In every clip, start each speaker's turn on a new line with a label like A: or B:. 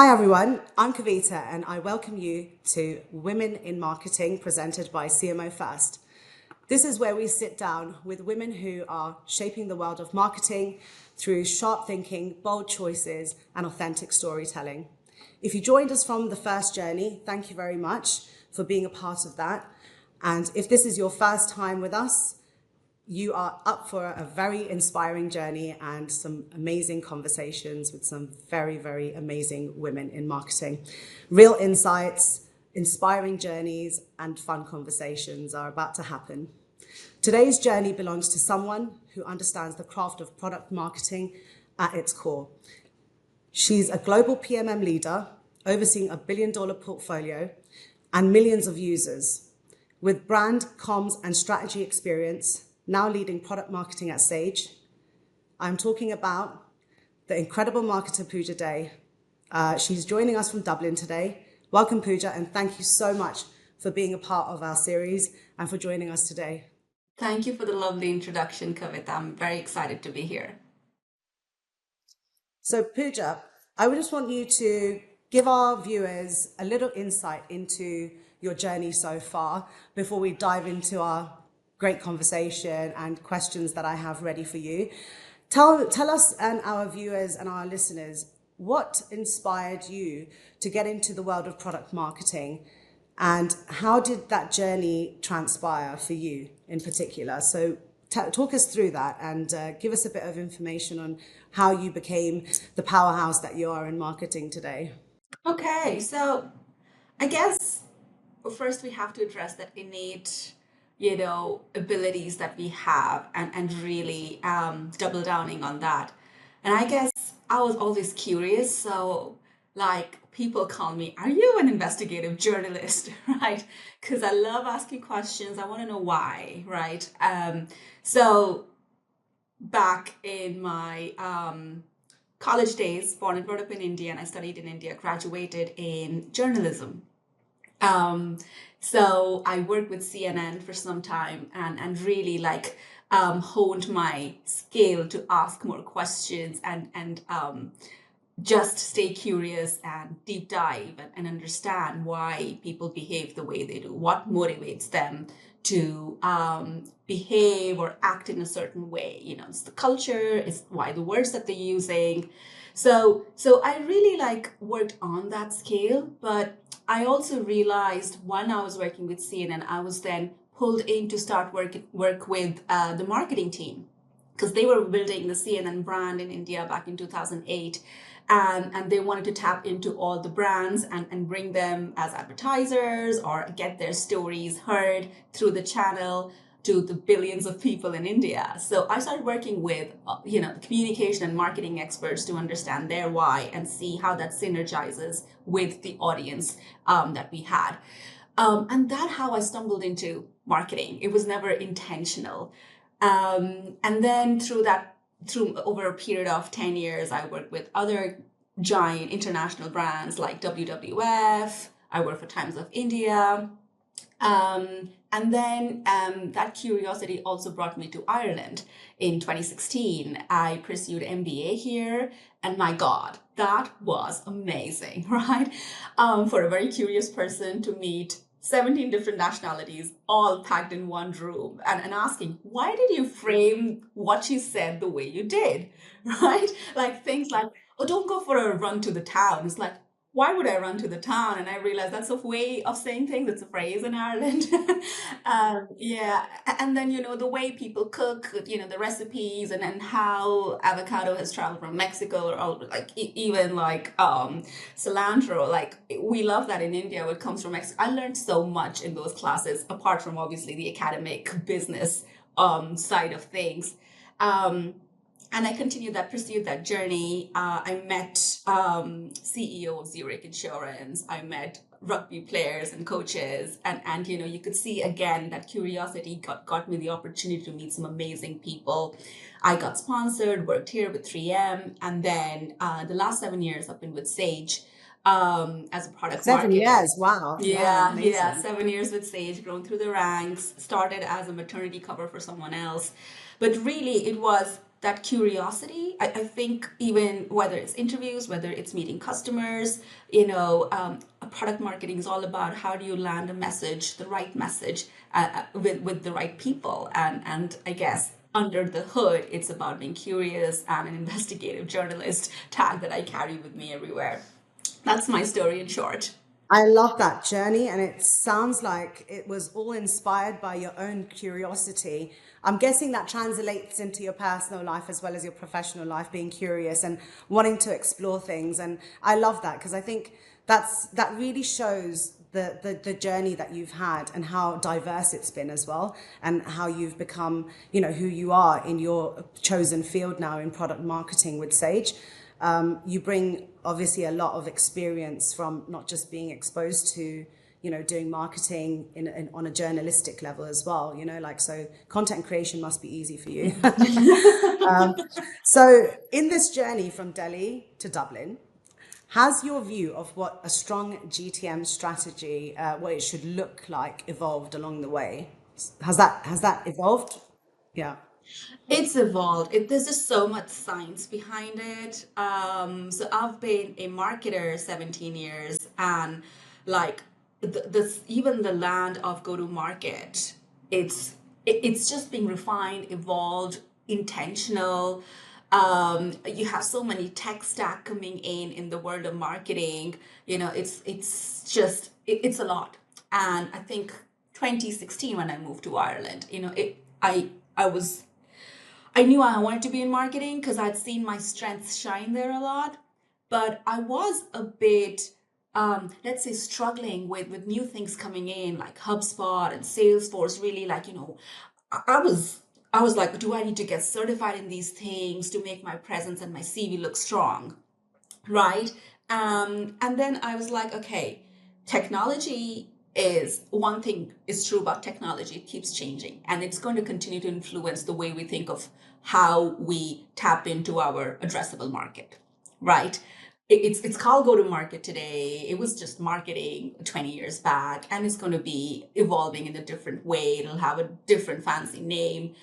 A: Hi everyone, I'm Kavita and I welcome you to Women in Marketing presented by CMO First. This is where we sit down with women who are shaping the world of marketing through sharp thinking, bold choices and authentic storytelling. If you joined us from the first journey, thank you very much for being a part of that. And if this is your first time with us, you are up for a very inspiring journey and some amazing conversations with some very, very amazing women in marketing. Real insights, inspiring journeys, and fun conversations are about to happen. Today's journey belongs to someone who understands the craft of product marketing at its core. She's a global PMM leader, overseeing $1 billion portfolio and millions of users. With brand, comms, and strategy experience, now leading product marketing at Sage, I'm talking about the incredible marketer Pooja Day. She's joining us from Dublin today. Welcome, Pooja, and thank you so much for being a part of our series and for joining us today.
B: Thank you for the lovely introduction, Kavita. I'm very excited to be here.
A: So, Pooja, I would just want you to give our viewers a little insight into your journey so far before we dive into our great conversation and questions that I have ready for you. Tell us and our viewers and our listeners, what inspired you to get into the world of product marketing and how did that journey transpire for you in particular? So talk us through that and give us a bit of information on how you became the powerhouse that you are in marketing today.
B: Okay, so I guess first we have to address that innate, abilities that we have and really double downing on that. And I guess I was always curious. So, like, people call me, are you an investigative journalist? Right? Because I love asking questions. I want to know why, right? So, back in my college days, born and brought up in India, and I studied in India, graduated in journalism. Um, so I worked with CNN for some time and really like honed my skill to ask more questions and just stay curious and deep dive and understand why people behave the way they do, what motivates them to behave or act in a certain way. It's the culture, it's why the words that they're using. So I really like worked on that scale, but I also realized when I was working with CNN, I was then pulled in to start work with the marketing team because they were building the CNN brand in India back in 2008. And they wanted to tap into all the brands and bring them as advertisers or get their stories heard through the channel to the billions of people in India. So I started working with, the communication and marketing experts to understand their why and see how that synergizes with the audience that we had. And that's how I stumbled into marketing. It was never intentional. And then through over a period of 10 years, I worked with other giant international brands like WWF. I worked for Times of India. And then that curiosity also brought me to Ireland in 2016. I pursued MBA here, and my God, that was amazing, right? For a very curious person to meet 17 different nationalities, all packed in one room, and asking, why did you frame what you said the way you did, right? Like things like, oh, don't go for a run to the town. It's like, why would I run to the town? And I realized that's a way of saying things. It's a phrase in Ireland. Yeah. And then, the way people cook, the recipes and how avocado has traveled from Mexico or all, like even like cilantro, like we love that in India, it comes from Mexico. I learned so much in those classes, apart from obviously the academic business side of things. And I pursued that journey. I met CEO of Zurich Insurance. I met rugby players and coaches, and you could see again that curiosity got me the opportunity to meet some amazing people. I got sponsored, worked here with 3M, and then the last 7 years I've been with Sage as a product
A: 7 years, wow.
B: Yeah,
A: Amazing.
B: 7 years with Sage, grown through the ranks, started as a maternity cover for someone else. But really, it was that curiosity. I think even whether it's interviews, whether it's meeting customers, product marketing is all about how do you land a message, the right message, with the right people. And I guess under the hood, it's about being curious and an investigative journalist tag that I carry with me everywhere. That's my story in short.
A: I love that journey, and it sounds like it was all inspired by your own curiosity. I'm guessing that translates into your personal life as well as your professional life, being curious and wanting to explore things. And I love that because I think that really shows the journey that you've had and how diverse it's been as well, and how you've become, who you are in your chosen field now in product marketing with Sage. You bring obviously a lot of experience from not just being exposed to, doing marketing on a journalistic level as well, so content creation must be easy for you. So in this journey from Delhi to Dublin, has your view of what a strong GTM strategy, what it should look like, evolved along the way? Has that evolved? Yeah.
B: It's evolved. There's just so much science behind it. So I've been a marketer 17 years, and like this, even the land of go to market, it's just being refined, evolved, intentional. You have so many tech stack coming in the world of marketing. It's a lot. And I think 2016 when I moved to Ireland, I was I knew I wanted to be in marketing because I'd seen my strengths shine there a lot, but I was a bit, let's say, struggling with new things coming in like HubSpot and Salesforce. Really, I was like, do I need to get certified in these things to make my presence and my CV look strong, right? And then I was like, okay, technology is one thing is true about technology. It keeps changing and it's going to continue to influence the way we think of how we tap into our addressable market, right? It's called go to market today. It was just marketing 20 years back, and it's going to be evolving in a different way. It'll have a different fancy name.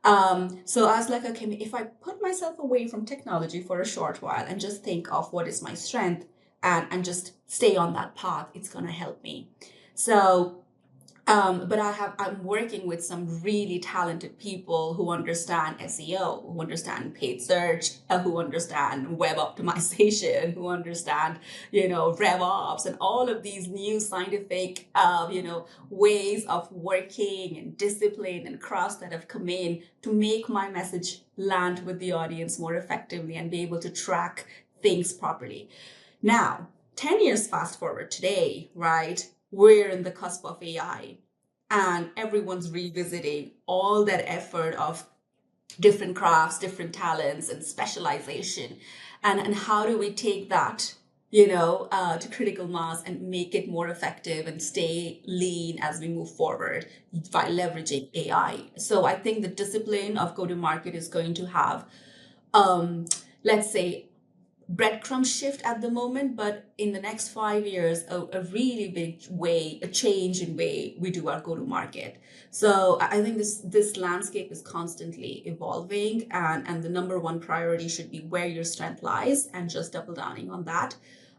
B: So I was like, okay, if I put myself away from technology for a short while and just think of what is my strength and just stay on that path, it's going to help me. So, but I'm working with some really talented people who understand SEO, who understand paid search, who understand web optimization, who understand, RevOps and all of these new scientific, ways of working and discipline and craft that have come in to make my message land with the audience more effectively and be able to track things properly. Now, 10 years fast forward today, right? We're in the cusp of AI and everyone's revisiting all that effort of different crafts, different talents and specialization. And how do we take that, to critical mass and make it more effective and stay lean as we move forward by leveraging AI? So I think the discipline of go-to-market is going to have, let's say, breadcrumb shift at the moment, but in the next 5 years, a really big way, a change in way we do our go-to-market. So I think this landscape is constantly evolving, and the number one priority should be where your strength lies and just double downing on that.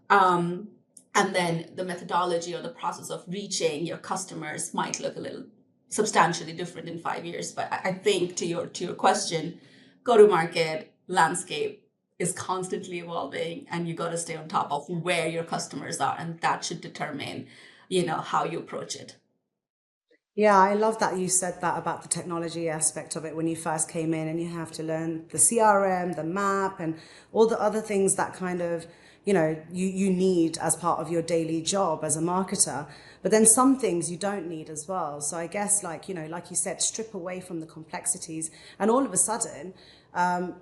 B: And then the methodology or the process of reaching your customers might look a little substantially different in 5 years. But I think to your question, go-to-market landscape is constantly evolving, and you got to stay on top of where your customers are, and that should determine, how you approach it.
A: Yeah, I love that you said that about the technology aspect of it when you first came in, and you have to learn the CRM, the map, and all the other things that kind of, you need as part of your daily job as a marketer. But then some things you don't need as well. So I guess like you said, strip away from the complexities, and all of a sudden,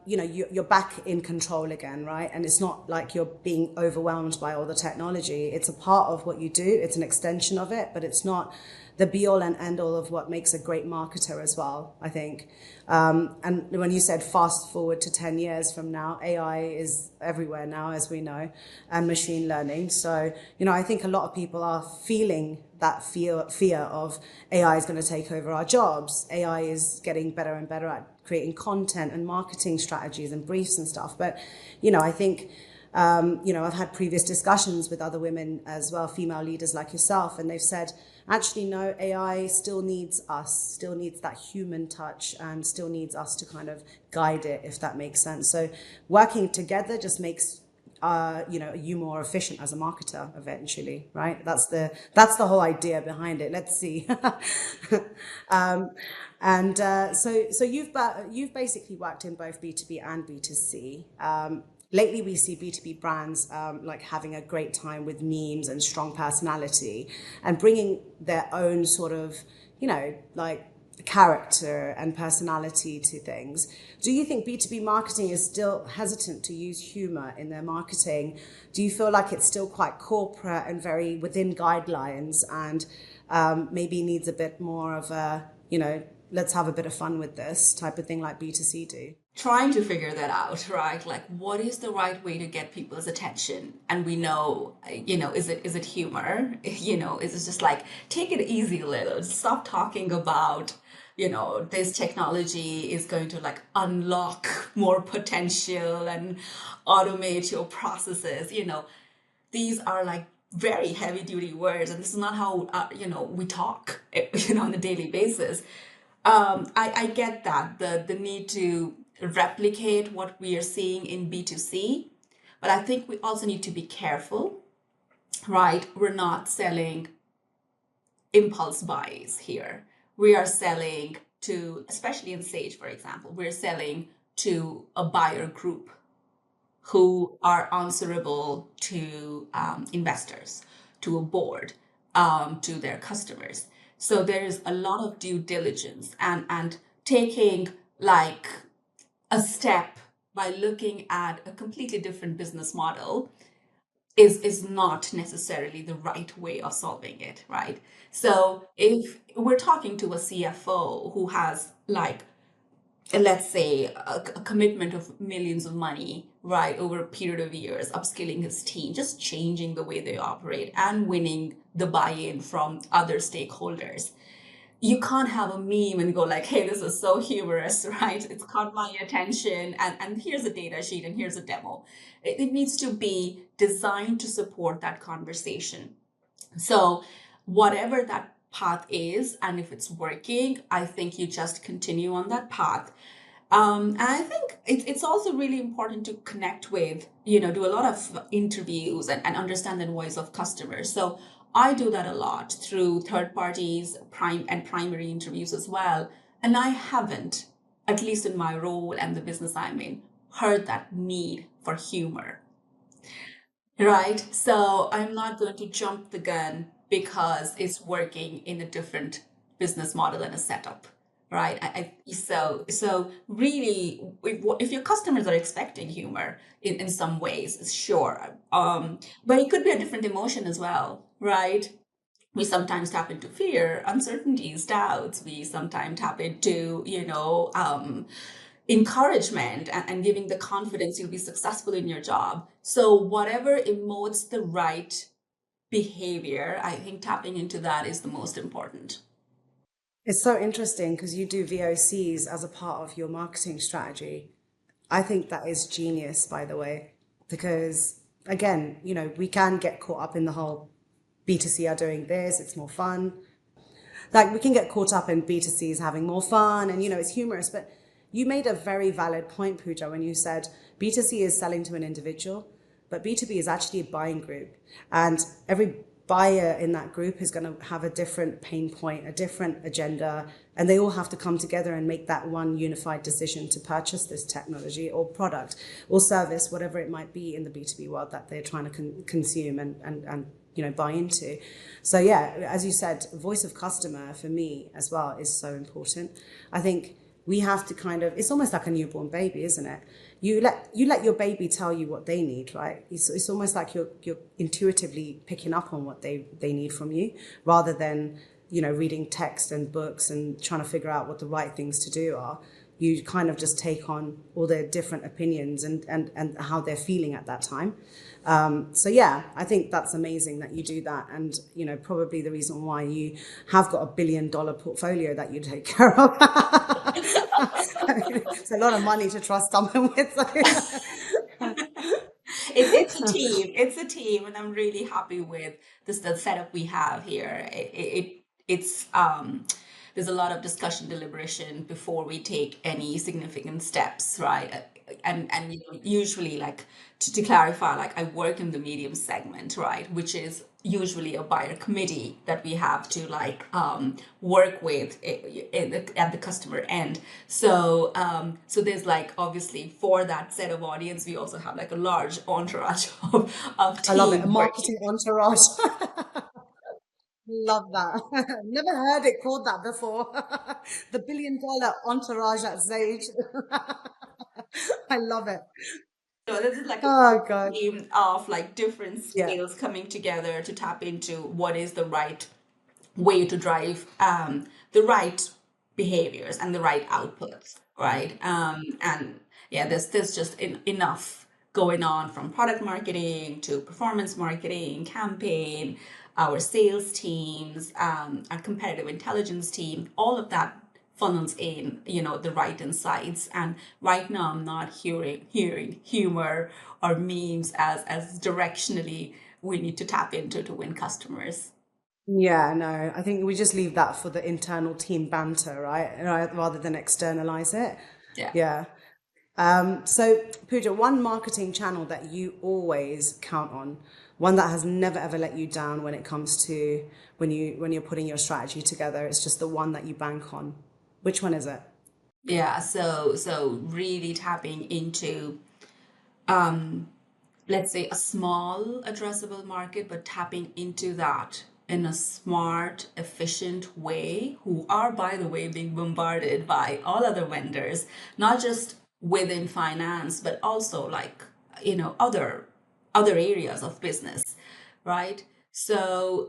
A: you're back in control again, right? And it's not like you're being overwhelmed by all the technology. It's a part of what you do. It's an extension of it, but it's not the be all and end all of what makes a great marketer as well, I think. And when you said fast forward to 10 years from now, AI is everywhere now, as we know, and machine learning. So, I think a lot of people are feeling living that fear of AI is going to take over our jobs. AI is getting better and better at creating content and marketing strategies and briefs and stuff. But, I think, I've had previous discussions with other women as well, female leaders like yourself, and they've said, actually, no, AI still needs us, still needs that human touch, and still needs us to kind of guide it, if that makes sense. So working together just makes you more efficient as a marketer eventually, right? That's the whole idea behind it. Let's see. So you've basically worked in both B2B and B2C. Lately, we see B2B brands like having a great time with memes and strong personality and bringing their own sort of, like character and personality to things. Do you think B2B marketing is still hesitant to use humor in their marketing? Do you feel like it's still quite corporate and very within guidelines and maybe needs a bit more of a, let's have a bit of fun with this type of thing like B2C do?
B: Trying to figure that out, right? Like, what is the right way to get people's attention? And we know, is it humor? Is it just like, take it easy a little, stop talking about, this technology is going to like unlock more potential and automate your processes. These are like very heavy duty words, and this is not how, we talk, on a daily basis. I get that, the need to replicate what we are seeing in B2C, but I think we also need to be careful, right? We're not selling impulse buys here. We are selling to, especially in Sage, for example, we're selling to a buyer group who are answerable to investors, to a board, to their customers. So there is a lot of due diligence and taking like a step by looking at a completely different business model is not necessarily the right way of solving it, right? So if we're talking to a CFO who has like, let's say, a commitment of millions of money, right, over a period of years, upskilling his team, just changing the way they operate and winning the buy-in from other stakeholders, you can't have a meme and go like, hey, this is so humorous, right? It's caught my attention, and here's a data sheet and here's a demo. It needs to be designed to support that conversation. So whatever that path is, and if it's working, I think you just continue on that path. And I think it's also really important to connect with, do a lot of interviews and understand the voice of customers. So I do that a lot through third parties, primary interviews as well. And I haven't, at least in my role and the business I'm in, heard that need for humor. Right? So I'm not going to jump the gun because it's working in a different business model and a setup. Right. So really, if your customers are expecting humor in some ways, sure. But it could be a different emotion as well, right? We sometimes tap into fear, uncertainties, doubts. We sometimes tap into, encouragement and giving the confidence you'll be successful in your job. So whatever emotes the right behavior, I think tapping into that is the most important.
A: It's so interesting because you do VOCs as a part of your marketing strategy. I think that is genius, by the way, because again, we can get caught up in the whole B2C are doing this, it's more fun. Like we can get caught up in B2Cs having more fun and, it's humorous. But you made a very valid point, Pooja, when you said B2C is selling to an individual, but B2B is actually a buying group. And every buyer in that group is going to have a different pain point, a different agenda, and they all have to come together and make that one unified decision to purchase this technology or product or service, whatever it might be in the B2B world that they're trying to consume and buy into. So yeah, as you said, voice of customer for me as well is so important. I think we have to it's almost like a newborn baby, isn't it? You let your baby tell you what they need, right? It's almost like you're intuitively picking up on what they need from you, rather than reading text and books and trying to figure out what the right things to do are. you kind of just take on all their different opinions and how they're feeling at that time. So yeah, I think that's amazing that you do that. And, probably the reason why you have got $1 billion portfolio that you take care of. It's a lot of money to trust someone with.
B: It's a team. It's a team, and I'm really happy with the setup we have here. It's there's a lot of discussion, deliberation before we take any significant steps, right? And usually, like to clarify, like I work in the medium segment, right, which is usually a buyer committee that we have to like work with at the customer end. So there's like obviously for that set of audience, we also have like a large entourage of
A: I love it. A
B: team working.
A: marketing entourage. Love that. Never heard it called that before. The $1 billion entourage at Sage. I love it.
B: So this is like a
A: Oh God.
B: team of like different
A: Yeah.
B: scales coming together to tap into what is the right way to drive the right behaviors and the right outputs, right? And yeah, there's just enough going on from product marketing to performance marketing, campaign, our sales teams, our competitive intelligence team, all of that funnels in, the right insights. And right now, I'm not hearing humor or memes as directionally we need to tap into to win customers.
A: Yeah, no, I think we just leave that for the internal team banter, right? Rather than externalize it.
B: Yeah.
A: Yeah. So, Pooja, one marketing channel that you always count on, one that has never ever let you down when it comes to when you're putting your strategy together, it's just the one that you bank on. Which one is it?
B: Yeah, so really tapping into let's say a small addressable market, but tapping into that in a smart, efficient way, who are, by the way, being bombarded by all other vendors, not just within finance, but also like, other areas of business, right? So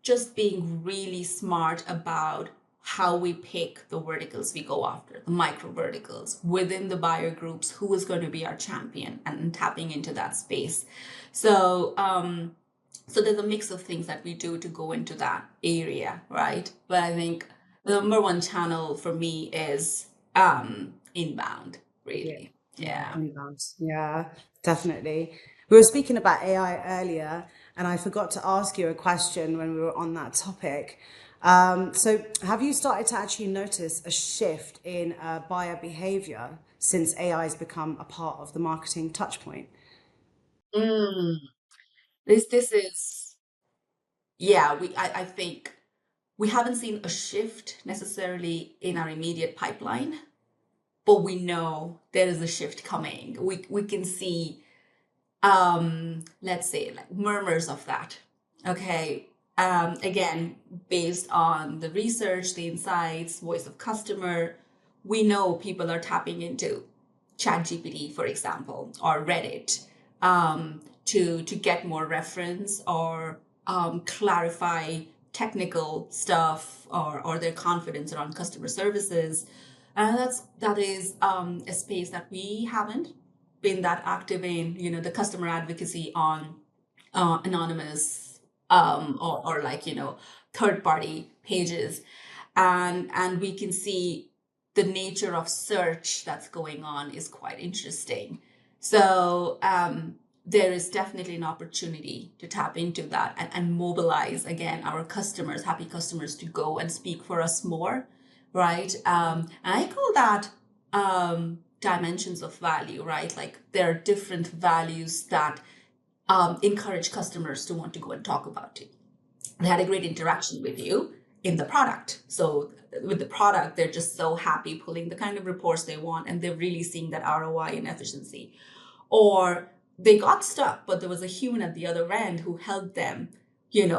B: just being really smart about how we pick the verticals we go after, the micro verticals within the buyer groups, who is going to be our champion, and tapping into that space. So there's a mix of things that we do to go into that area, right? But I think the number one channel for me is inbound,
A: Yeah,
B: really.
A: yeah,
B: Yeah.
A: inbound. Yeah, definitely. We were speaking about AI earlier, and I forgot to ask you a question when we were on that topic. So, have you started to actually notice a shift in buyer behavior since AI has become a part of the marketing touch point?
B: Mm. This is, yeah, I think we haven't seen a shift necessarily in our immediate pipeline, but we know there is a shift coming. We can see, let's say, like murmurs of that. Okay. Again, based on the research, the insights, voice of customer, we know people are tapping into ChatGPT, for example, or Reddit, to get more reference or clarify technical stuff, or their confidence around customer services. And that is a space that we haven't been that active in, the customer advocacy on anonymous, or like, third party pages. And we can see the nature of search that's going on is quite interesting. So there is definitely an opportunity to tap into that, and mobilize again our customers, happy customers, to go and speak for us more, right? And I call that dimensions of value, right? Like there are different values that encourage customers to want to go and talk about it. They had a great interaction with you in the product. So with the product, they're just so happy pulling the kind of reports they want, and they're really seeing that ROI and efficiency. Or they got stuck, but there was a human at the other end who helped them,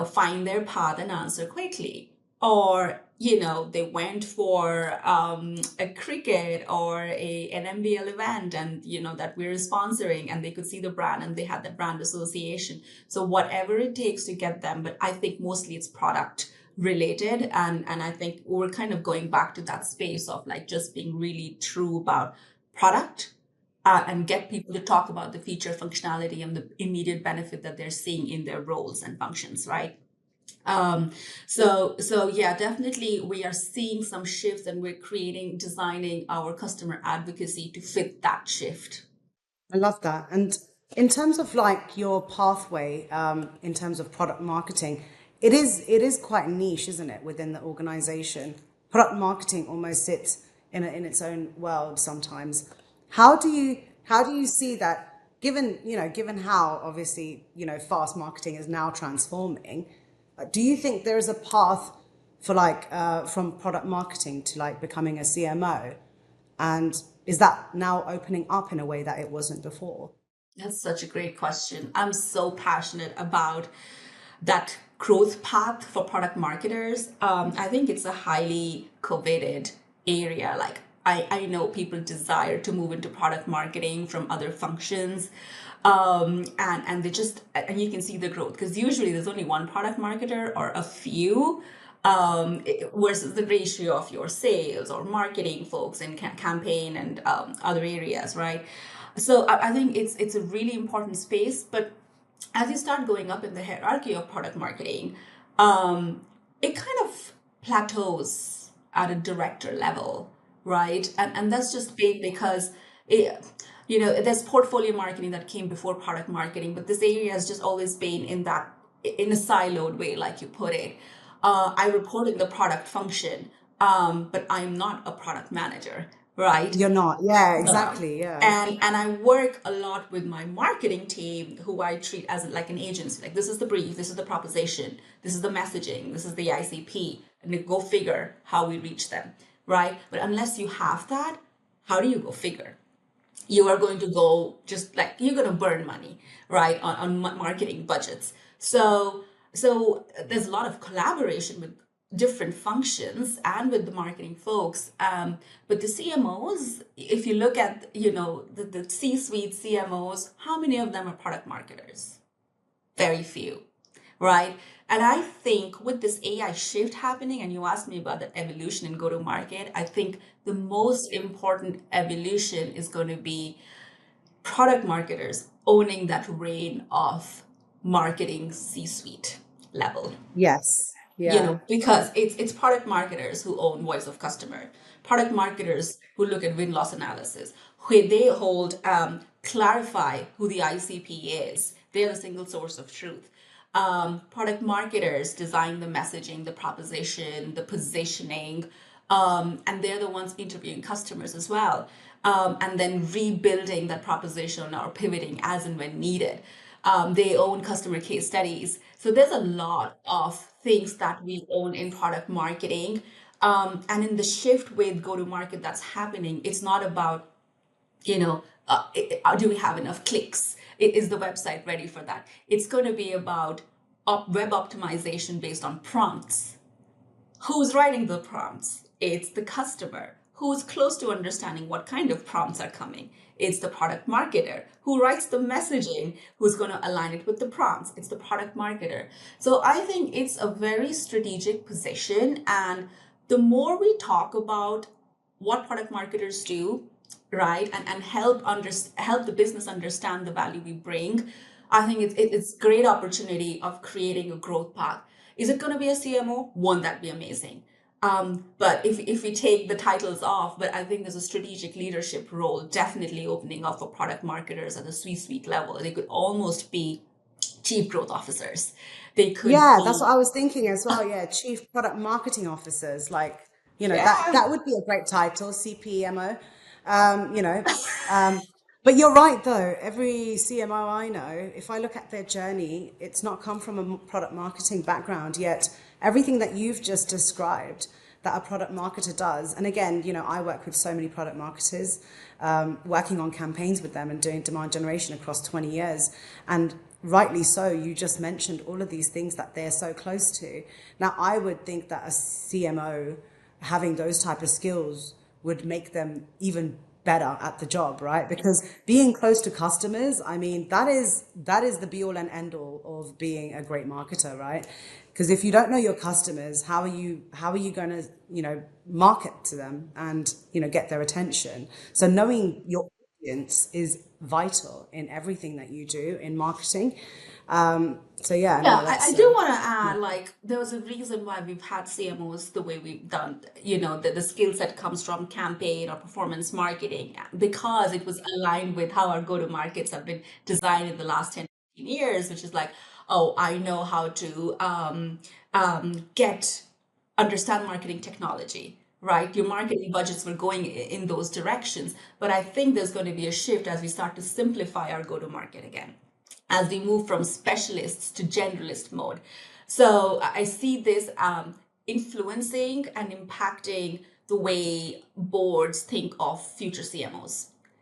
B: find their path and answer quickly. Or, they went for a cricket or an MBL event, and, that we're sponsoring, and they could see the brand and they had that brand association. So whatever it takes to get them, but I think mostly it's product related. And I think we're kind of going back to that space of like just being really true about product, and get people to talk about the feature functionality and the immediate benefit that they're seeing in their roles and functions, right? Um, so yeah, definitely we are seeing some shifts, and we're designing our customer advocacy to fit that shift.
A: I love that. And in terms of like your pathway, in terms of product marketing, it is quite niche, isn't it, within the organization? Product marketing almost sits in its own world sometimes. How do you see that? Given how obviously fast marketing is now transforming, do you think there is a path for like from product marketing to like becoming a CMO? And is that now opening up in a way that it wasn't before?
B: That's such a great question. I'm so passionate about that growth path for product marketers. I think it's a highly coveted area. Like I know people desire to move into product marketing from other functions. And they just, and you can see the growth because usually there's only one product marketer or a few, versus the ratio of your sales or marketing folks in campaign and other areas, right? So I think it's a really important space. But as you start going up in the hierarchy of product marketing, it kind of plateaus at a director level, right? And that's just big because it, there's portfolio marketing that came before product marketing, but this area has just always been in a siloed way, like you put it. I report in the product function, but I'm not a product manager, right?
A: You're not. Yeah,
B: Um,
A: exactly. Yeah.
B: and I work a lot with my marketing team, who I treat as like an agency. Like this is the brief, this is the proposition, this is the messaging, this is the ICP, and then go figure how we reach them, right? But unless you have that, how do you go figure? You are going to go just like you're going to burn money, right, on marketing budgets. So there's a lot of collaboration with different functions and with the marketing folks, but the CMOs, if you look at the C-suite CMOs, how many of them are product marketers? Very few, right? And I think with this AI shift happening, and you asked me about the evolution in go to market, I think the most important evolution is going to be product marketers owning that reign of marketing C-suite level.
A: Yes. Yeah.
B: Because it's product marketers who own voice of customer, product marketers who look at win-loss analysis, where they hold, clarify who the ICP is. They're the single source of truth. Product marketers design the messaging, the proposition, the positioning, and they're the ones interviewing customers as well, and then rebuilding that proposition or pivoting as and when needed. They own customer case studies. So there's a lot of things that we own in product marketing. And in the shift with go to market that's happening, it's not about, do we have enough clicks? Is the website ready for that? It's going to be about web optimization based on prompts. Who's writing the prompts? It's the customer. Who's close to understanding what kind of prompts are coming? It's the product marketer. Who writes the messaging? Who's going to align it with the prompts? It's the product marketer. So I think it's a very strategic position. And the more we talk about what product marketers do, right, and help the business understand the value we bring, I think it's great opportunity of creating a growth path. Is it going to be a CMO? Won't that be amazing? But if we take the titles off, but I think there's a strategic leadership role definitely opening up for product marketers at the C-suite level. They could almost be chief growth officers. They could
A: Yeah, that's what
B: be,
A: I was thinking as well. Yeah, chief product marketing officers, like, that
B: yeah.
A: that would be a great title, CPMO. Um, you know, um, but you're right though. Every CMO I know, if I look at their journey, it's not come from a product marketing background yet. Everything that you've just described that a product marketer does, and again, I work with so many product marketers, working on campaigns with them and doing demand generation across 20 years, and rightly so, you just mentioned all of these things that they're so close to. Now, I would think that a CMO having those type of skills would make them even better at the job, right? Because being close to customers, I mean, that is the be all and end all of being a great marketer, right? Because if you don't know your customers, how are you going to, market to them and, get their attention? So knowing your audience is vital in everything that you do in marketing. So yeah, no,
B: Yeah, I
A: that's
B: do want to add, like, there was a reason why we've had CMOs the way we've done, the skill set comes from campaign or performance marketing because it was aligned with how our go-to-markets have been designed in the last 10, 15 years, which is like, oh, I know how to understand marketing technology, right? Your marketing budgets were going in those directions. But I think there's going to be a shift as we start to simplify our go-to-market again, as we move from specialists to generalist mode. So I see this influencing and impacting the way boards think of future CMOs,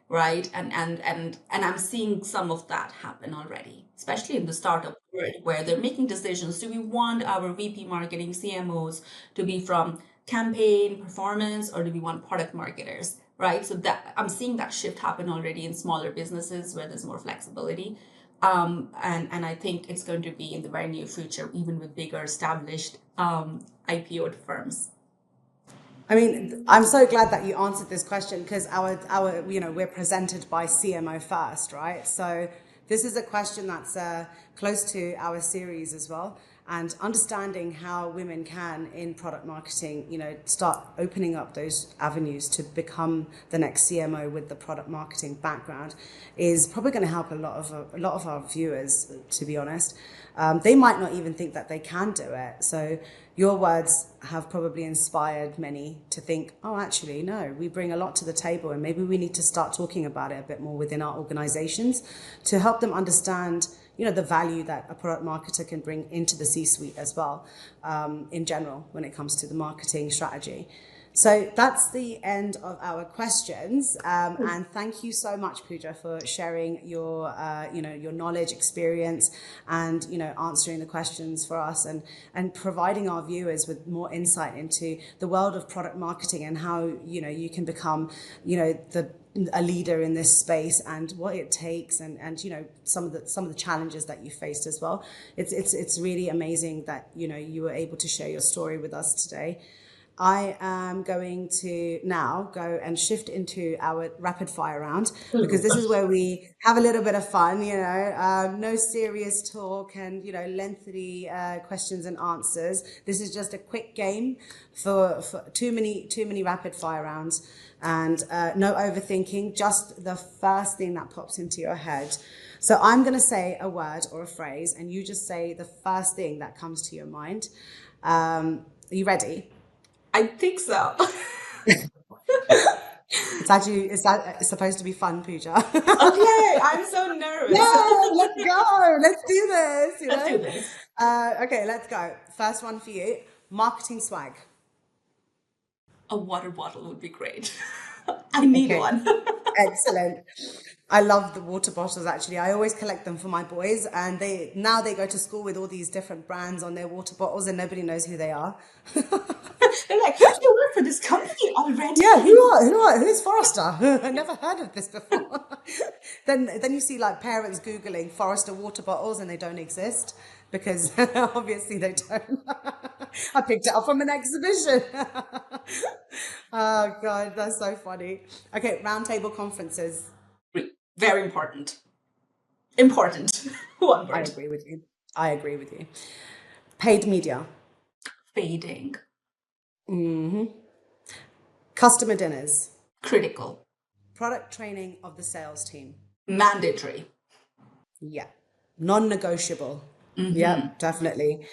B: right? And I'm seeing some of that happen already, especially in the startup world where they're making decisions. Do we want our VP marketing CMOs to be from campaign performance, or do we want product marketers? Right. So that I'm seeing that shift happen already in smaller businesses where there's more flexibility. And I think it's going to be in the very near future, even with bigger established IPO'd firms.
A: I mean, I'm so glad that you answered this question because we're presented by CMO first, right? So this is a question that's close to our series as well, and understanding how women can in product marketing, start opening up those avenues to become the next CMO with the product marketing background is probably going to help a lot of our viewers, to be honest. They might not even think that they can do it. So your words have probably inspired many to think, oh, actually, no, we bring a lot to the table and maybe we need to start talking about it a bit more within our organizations to help them understand, the value that a product marketer can bring into the C-suite as well, in general, when it comes to the marketing strategy. So that's the end of our questions. And thank you so much, Pooja, for sharing your knowledge, experience, and, answering the questions for us and providing our viewers with more insight into the world of product marketing and how, you can become, a leader in this space and what it takes and some of the challenges that you faced as well. It's really amazing that, you were able to share your story with us today. I am going to now go and shift into our rapid fire round because this is where we have a little bit of fun, no serious talk and, lengthy questions and answers. This is just a quick game for too many rapid fire rounds and no overthinking, just the first thing that pops into your head. So I'm going to say a word or a phrase and you just say the first thing that comes to your mind. Are you ready?
B: I think so.
A: It's supposed to be fun, Pooja.
B: Okay, I'm so nervous.
A: Yeah, let's go. Let's do this.
B: Let's do this.
A: Okay, let's go. First one for you. Marketing swag.
B: A water bottle would be great. I need one.
A: Excellent. I love the water bottles, actually. I always collect them for my boys, and they go to school with all these different brands on their water bottles, and nobody knows who they are.
B: They're like, you work for this company already?
A: Yeah, who's Forrester? I never heard of this before. Then you see like parents Googling Forrester water bottles and they don't exist because obviously they don't. I picked it up from an exhibition. Oh God, that's so funny. Okay, roundtable conferences.
B: Very important. Important. One word.
A: I agree with you. Paid media.
B: Fading.
A: Customer dinners.
B: Critical.
A: Product training of the sales team.
B: Mandatory.
A: Yeah. Non-negotiable. Yeah, definitely.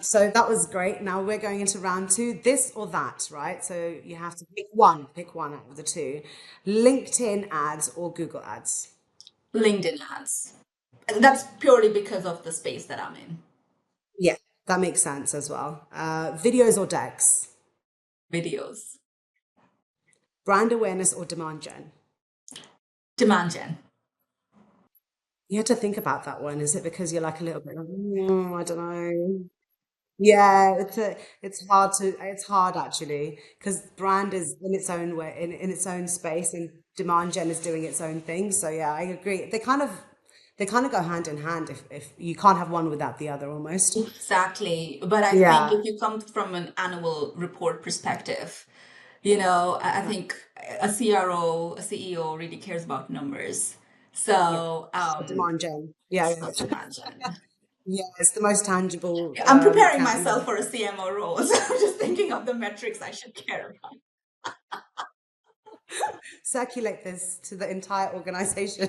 A: So that was great. Now we're going into round two, this or that, right? So you have to pick one out of the two. LinkedIn ads or Google ads?
B: LinkedIn ads. And that's purely because of the space that I'm in.
A: Yeah, that makes sense as well. Videos or decks?
B: Videos.
A: Brand awareness or demand gen?
B: Demand gen.
A: You had to think about that one. Is it because you're like a little bit, I don't know. Yeah, it's hard actually because brand is in its own way, in its own space, and demand gen is doing its own thing. So yeah, I agree. They kind of go hand in hand if you can't have one without the other almost.
B: Exactly. But I think
A: Yeah.
B: if you come from an annual report perspective, I
A: Right.
B: think a CRO, a CEO really cares about numbers.
A: Yeah.
B: So,
A: The demand gen. Yeah,
B: it's
A: yeah.
B: such imagine.
A: Yeah, it's the most tangible
B: I'm preparing
A: can
B: myself for a CMO role, so I'm just thinking of the metrics I should care about.
A: circulate this to the entire organization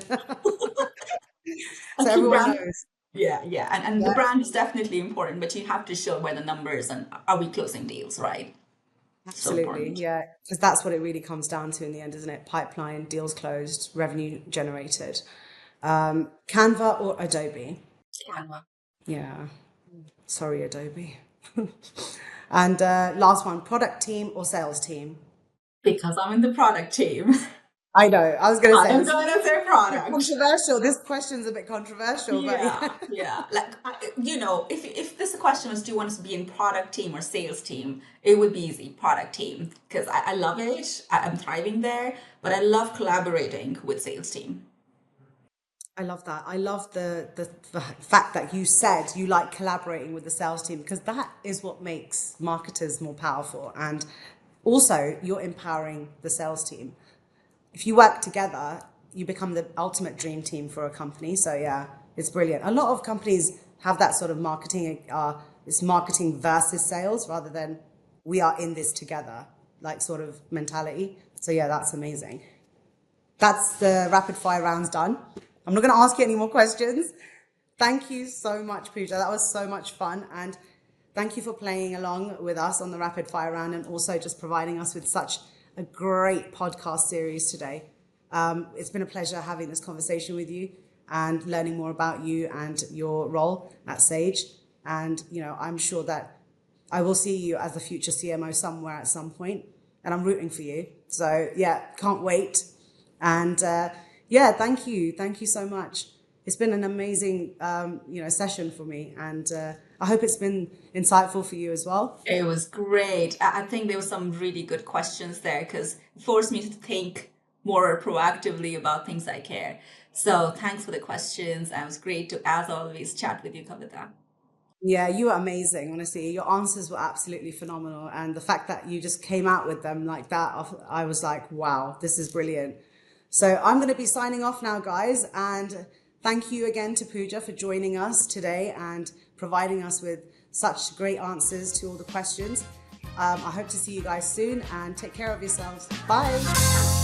B: And
A: so
B: keep
A: everyone
B: brand.
A: knows.
B: Yeah, yeah. And the
A: Yeah,
B: brand is definitely important, but you have to show where the numbers and are we closing deals, right? So
A: absolutely.
B: important.
A: Yeah, because that's what it really comes down to in the end, isn't it? Pipeline, deals closed, revenue generated. Canva or Adobe?
B: Canva.
A: Yeah, sorry, Adobe. And last one, product team or sales team?
B: Because I'm in the product team.
A: I know. I was going to say
B: I'm
A: this is
B: going to say
A: a bit
B: product.
A: controversial. This question's a bit controversial, but
B: Yeah,
A: yeah.
B: yeah. Like, if this question was, do you want us to be in product team or sales team? It would be easy, product team, because I love it. I'm thriving there, but I love collaborating with sales team.
A: I love that. I love the fact that you said you like collaborating with the sales team because that is what makes marketers more powerful. And also, you're empowering the sales team. If you work together, you become the ultimate dream team for a company. So yeah, it's brilliant. A lot of companies have that sort of marketing. It's marketing versus sales rather than we are in this together, like sort of mentality. So yeah, that's amazing. That's the rapid fire rounds done. I'm not going to ask you any more questions. Thank you so much, Pooja. That was so much fun. And thank you for playing along with us on the rapid fire round and also just providing us with such a great podcast series today. It's been a pleasure having this conversation with you and learning more about you and your role at Sage. And, I'm sure that I will see you as the future CMO somewhere at some point, and I'm rooting for you. So yeah, can't wait. And yeah, thank you so much. It's been an amazing session for me, and I hope it's been insightful for you as well.
B: It was great. I think there were some really good questions there because it forced me to think more proactively about things I care. So thanks for the questions. And it was great to, as always, chat with you, Kavita.
A: Yeah, you were amazing, honestly. Your answers were absolutely phenomenal, and the fact that you just came out with them like that, I was like, wow, this is brilliant. So I'm going to be signing off now, guys, and thank you again to Pooja for joining us today and providing us with such great answers to all the questions. I hope to see you guys soon and take care of yourselves. Bye.